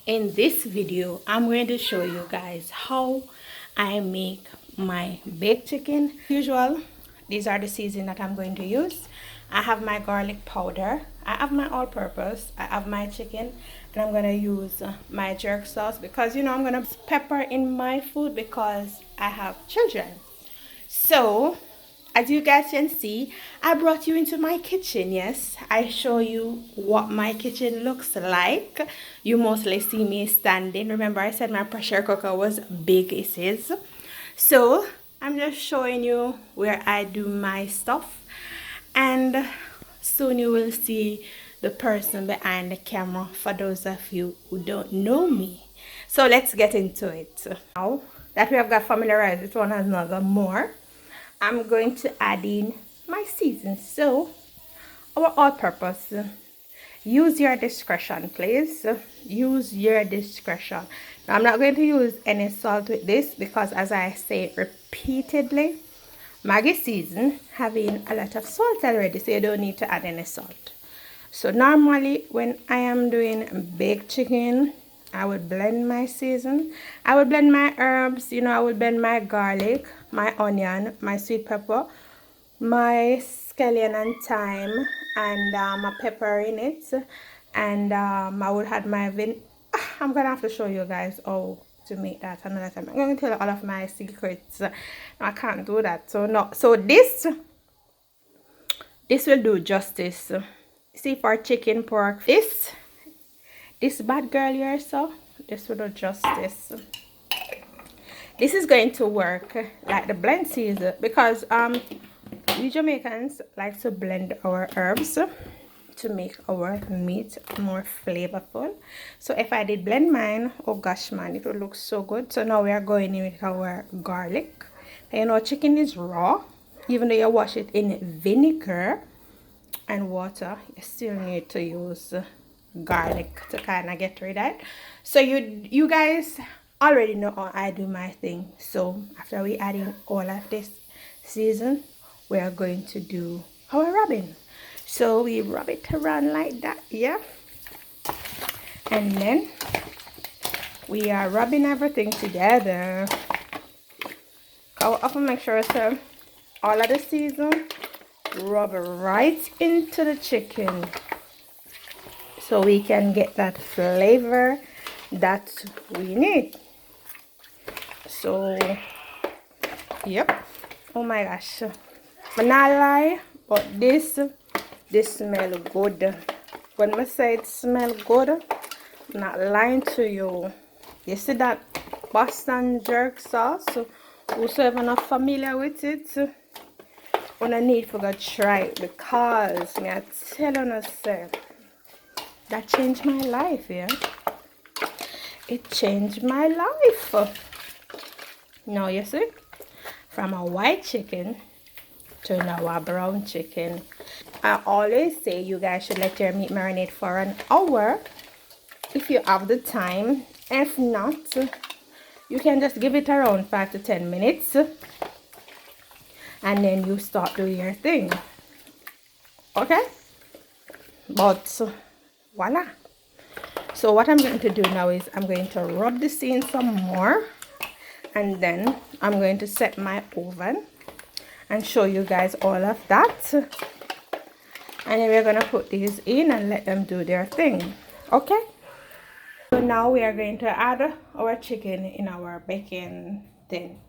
In this video, I'm going to show you guys how I make my baked chicken. Usual, these are the seasoning that I'm going to use. I have my garlic powder, I have my all-purpose, I have my chicken, and I'm going to use my jerk sauce because I'm going to pepper in my food because I have children. So as you guys can see, I brought you into my kitchen. Yes, I show you what my kitchen looks like. You mostly see me standing. Remember I said my pressure cooker was big. It is. So I'm just showing you where I do my stuff, and soon you will see the person behind the camera for those of you who don't know me. So let's get into it. Now that we have got familiarized with one another more, I'm going to add in my season. So our all-purpose, use your discretion, please. Use your discretion. Now, I'm not going to use any salt with this because, as I say repeatedly, Maggi season having a lot of salt already, so you don't need to add any salt. So normally when I am doing baked chicken, I would blend my season. I would blend my herbs, I would blend my garlic, my onion, my sweet pepper, my scallion and thyme, and a pepper in it. And I would add my I'm gonna have to show you guys how to make that another time. I'm going to tell you all of my secrets. No, I can't do that. So no. So this will do justice. See, for chicken, pork, this bad girl here, so this will do justice. This is going to work like the blend season because we Jamaicans like to blend our herbs to make our meat more flavorful. So if I did blend mine, oh gosh man, it would look so good. So now we are going in with our garlic. Chicken is raw. Even though you wash it in vinegar and water, you still need to use garlic to kind of get rid of it. So you guys already know how I do my thing. So after we add in all of this season, we are going to do our rubbing. So we rub it around like that, yeah, and then we are rubbing everything together. I will often make sure to all of the season rub right into the chicken so we can get that flavor that we need. So yep, oh my gosh, but not lie, but this smell good. When I say it smell good, I'm not lying to you. You see that Boston jerk sauce? Whosoever not familiar with it, I need to go try it because me I tell you, say that changed my life, yeah. It changed my life. Now you see, from a white chicken to now a brown chicken. I always say you guys should let your meat marinate for an hour if you have the time. If not, you can just give it around 5 to 10 minutes and then you start doing your thing. Okay, but voila. So what I'm going to do now is I'm going to rub this in some more, and then I'm going to set my oven and show you guys all of that, and then we're going to put these in and let them do their thing. Okay, so now we are going to add our chicken in our baking thing.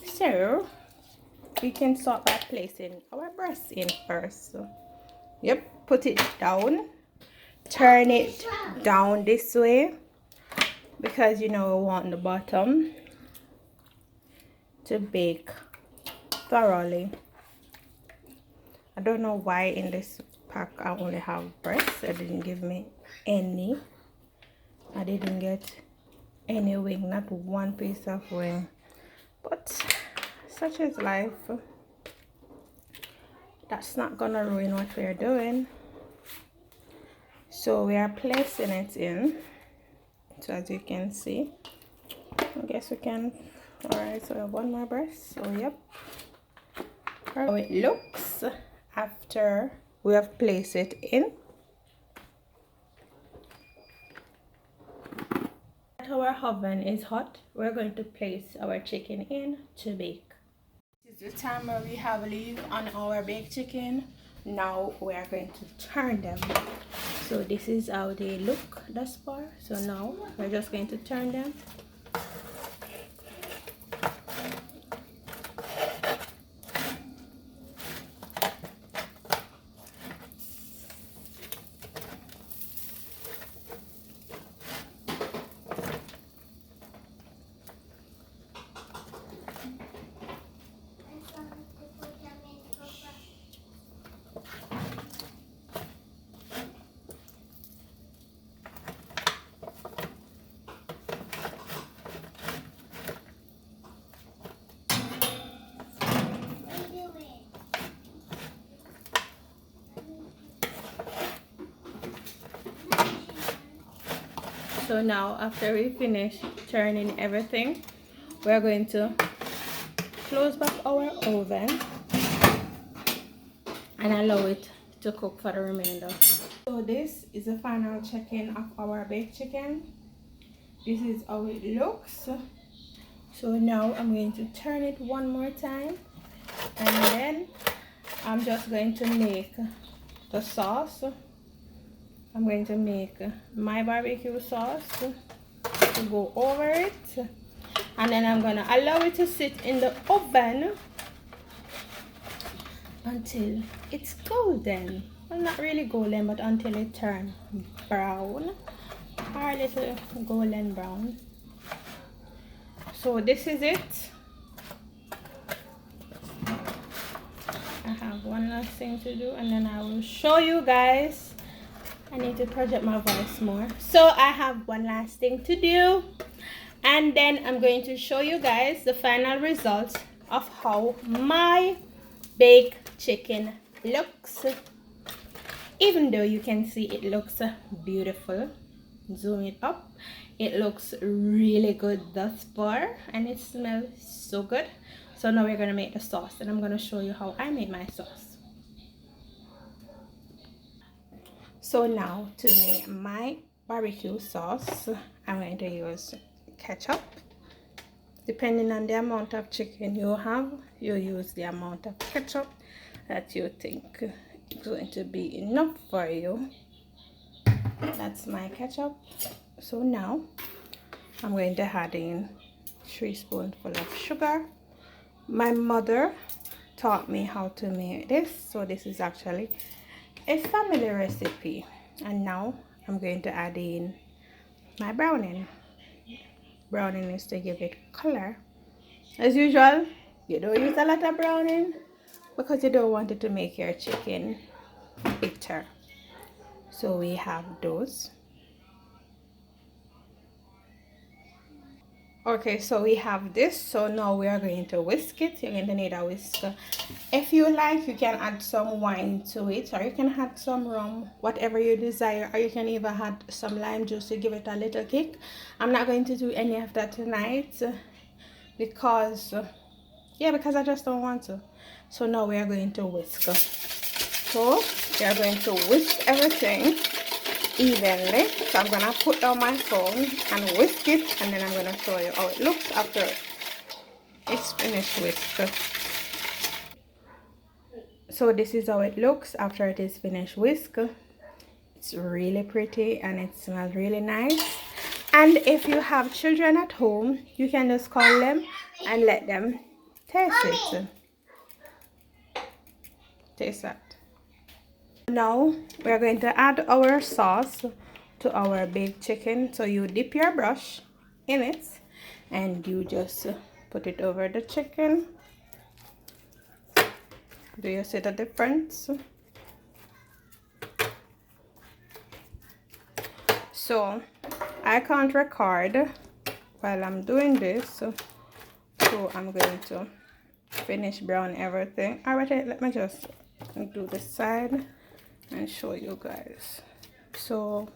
So we can start by placing our breast in first. So, yep, put it down, turn it down this way because we want the bottom to bake thoroughly. I don't know why in this pack I only have breast. It didn't give me any. I didn't get any wing, not one piece of wing, but such is life. That's not gonna ruin what we're doing. So we are placing it in. So as you can see, I guess we can. All right, so we have one more breast. So yep, how it looks after we have placed it in. that our oven is hot, we're going to place our chicken in to bake. This is the time where we have leave on our baked chicken. Now we are going to turn them. So this is how they look thus far. So now we're just going to turn them. So now after we finish turning everything, we're going to close back our oven and allow it to cook for the remainder. So this is the final check-in of our baked chicken. This is how it looks. So now I'm going to turn it one more time, and then I'm just going to make the sauce. I'm going to make my barbecue sauce to go over it, and then I'm gonna allow it to sit in the oven until it's golden. Well, not really golden, but until it turns brown, or a little golden brown. So this is it. I have one last thing to do, and then I will show you guys. I need to project my voice more. So I have one last thing to do, and then I'm going to show you guys the final result of how my baked chicken looks. Even though you can see it looks beautiful, zoom it up, it looks really good thus far, and it smells so good. So now we're going to make the sauce, and I'm going to show you how I made my sauce. So now to make my barbecue sauce, I'm going to use ketchup. Depending on the amount of chicken you have, you use the amount of ketchup that you think is going to be enough for you. That's my ketchup. So now I'm going to add in 3 spoonfuls of sugar. My mother taught me how to make this, so this is actually a family recipe. And now I'm going to add in my browning. Browning is to give it color. As usual, you don't use a lot of browning because you don't want it to make your chicken bitter. So we have those. Okay, so we have this. So now we are going to whisk it. You're going to need a whisker. If you like, you can add some wine to it, or you can add some rum, whatever you desire, or you can even add some lime juice to give it a little kick. I'm not going to do any of that tonight because I just don't want to. So now we are going to whisk. So we are going to whisk everything evenly. So I'm gonna put down my phone and whisk it, and then I'm gonna show you how it looks after it's finished whisked. So this is how it looks after it is finished whisked. It's really pretty and it smells really nice. And if you have children at home, you can just call them and let them taste it. Taste that. Now we're going to add our sauce to our baked chicken. So you dip your brush in it and you just put it over the chicken. Do you see the difference? So I can't record while I'm doing this, so I'm going to finish brown everything. Alright, let me just do this side and show you guys. So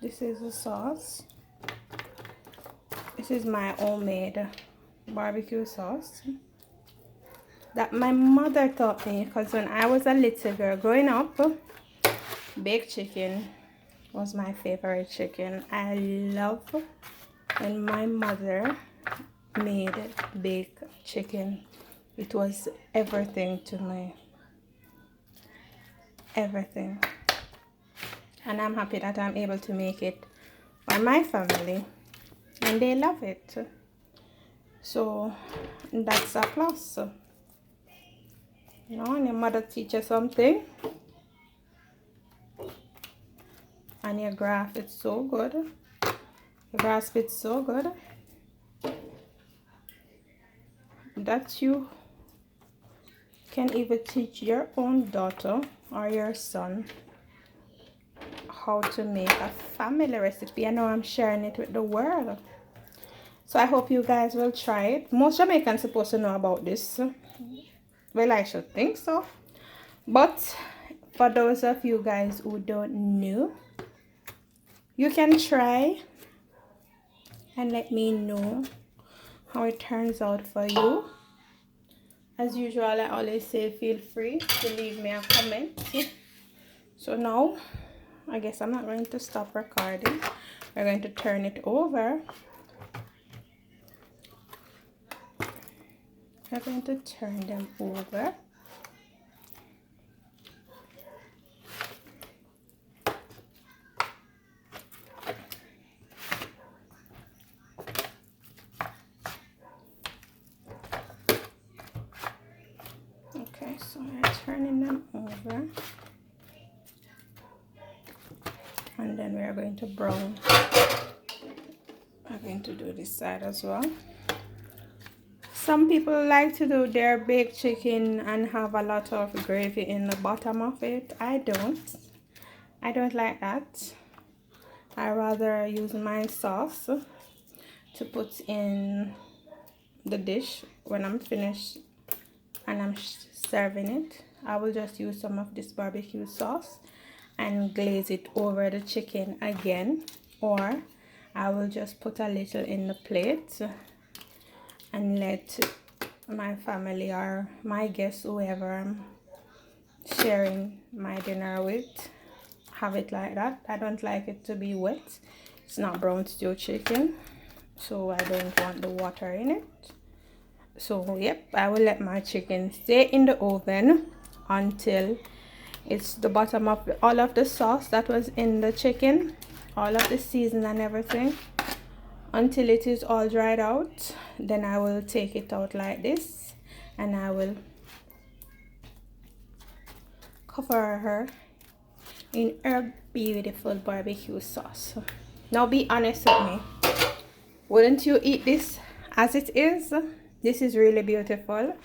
this is the sauce. This is my homemade barbecue sauce that my mother taught me, because when I was a little girl growing up, baked chicken was my favorite chicken. I love when my mother made baked chicken. It was everything to me. Everything. And I'm happy that I'm able to make it for my family. And they love it. So that's a plus. You know, and your mother teaches something. And your graph is so good. Your grasp is so good that you can even teach your own daughter or your son how to make a family recipe. I know I'm sharing it with the world. So I hope you guys will try it. Most Jamaicans supposed to know about this. Well, I should think so. But for those of you guys who don't know, you can try and let me know how it turns out for you. As usual, I always say feel free to leave me a comment. So now, I guess I'm not going to stop recording. We're going to turn it over. We're going to turn them over. Okay, so we're turning them over. And then we're going to brown. I'm going to do this side as well. Some people like to do their baked chicken and have a lot of gravy in the bottom of it. I don't like that. I rather use my sauce to put in the dish when I'm finished and I'm serving it. I will just use some of this barbecue sauce and glaze it over the chicken again, or I will just put a little in the plate and let my family or my guests, whoever I'm sharing my dinner with, have it like that. I don't like it to be wet. It's not brown stew chicken, so I don't want the water in it. So yep, I will let my chicken stay in the oven until it's the bottom of all of the sauce that was in the chicken, all of the season and everything, until it is all dried out. Then I will take it out like this and I will cover her in her beautiful barbecue sauce. Now be honest with me, wouldn't you eat this as it is? This is really beautiful.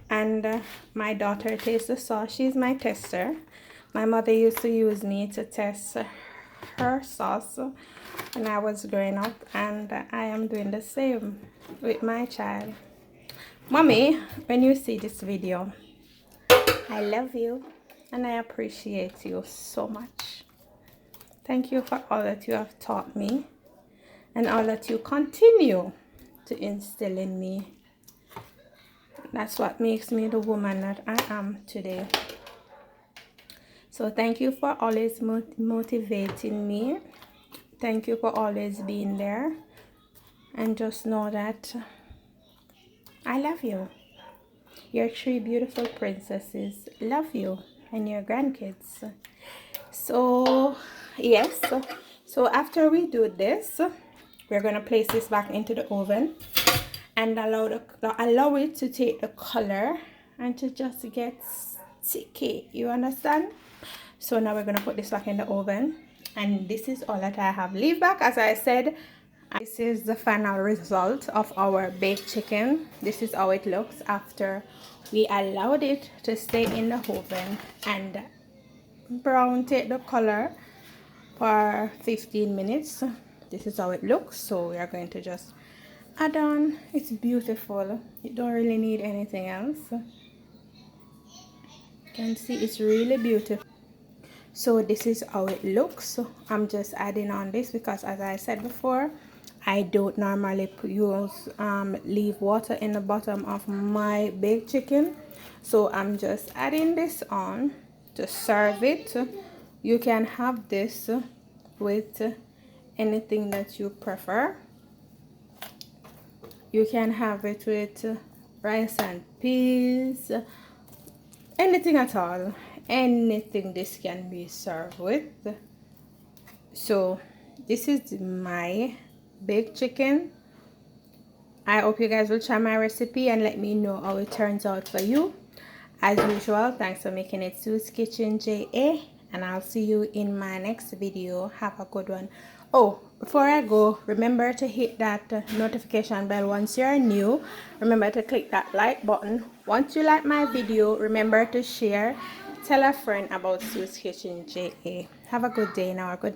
And my daughter tastes the sauce. She's my tester. My mother used to use me to test her sauce when I was growing up, and I am doing the same with my child. Mommy, when you see this video, I love you and I appreciate you so much. Thank you for all that you have taught me and all that you continue to instill in me. That's what makes me the woman that I am today. So thank you for always motivating me. Thank you for always being there. And just know that I love you. Your 3 beautiful princesses love you, and your grandkids. So yes, so after we do this, we're going to place this back into the oven and allow it to take the color and to just get sticky. You understand? So now we're going to put this back in the oven, and this is all that I have leave back. As I said, this is the final result of our baked chicken. This is how it looks after we allowed it to stay in the oven and brown take the color for 15 minutes. This is how it looks. So we are going to just add on. It's beautiful. You don't really need anything else. You can see it's really beautiful. So this is how it looks. I'm just adding on this because, as I said before, I don't normally use leave water in the bottom of my baked chicken. So I'm just adding this on to serve it You can have this with anything that you prefer. You can have it with rice and peas, anything at all. Anything this can be served with. So this is my baked chicken. I hope you guys will try my recipe and let me know how it turns out for you. As usual, thanks for making it Sue's Kitchen JA, and I'll see you in my next video. Have a good one. Oh, before I go, remember to hit that notification bell once you're new. Remember to click that like button. Once you like my video, remember to share. Tell a friend about Sue's Kitchen JA. Have a good day now.